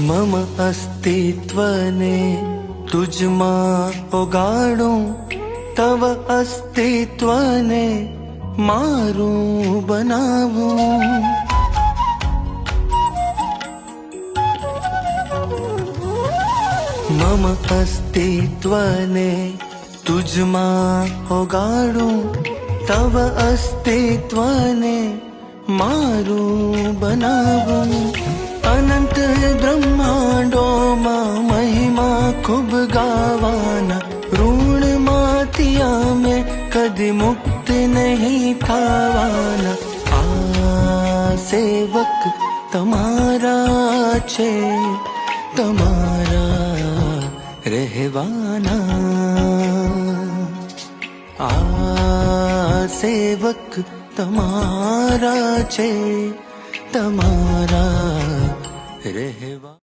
મમ અસ્તિત્વને તુજમાં ઓગાળું, તવ અસ્તિત્વને મારું બનાવું. મમ અસ્તિત્વને તુજમાં ઓગાળું, તવ અસ્તિત્વને મારું બનાવું. અનંત બ્રહ્માંડોમાં મહિમા ખૂબ ગાવાના, ઋણમાંથી અમે કદી મુક્ત નહીં થવાના. આ સેવક તમારા છે, તમારા રહેવાના. આ સેવક તમારા છે, તમારા રહેવા.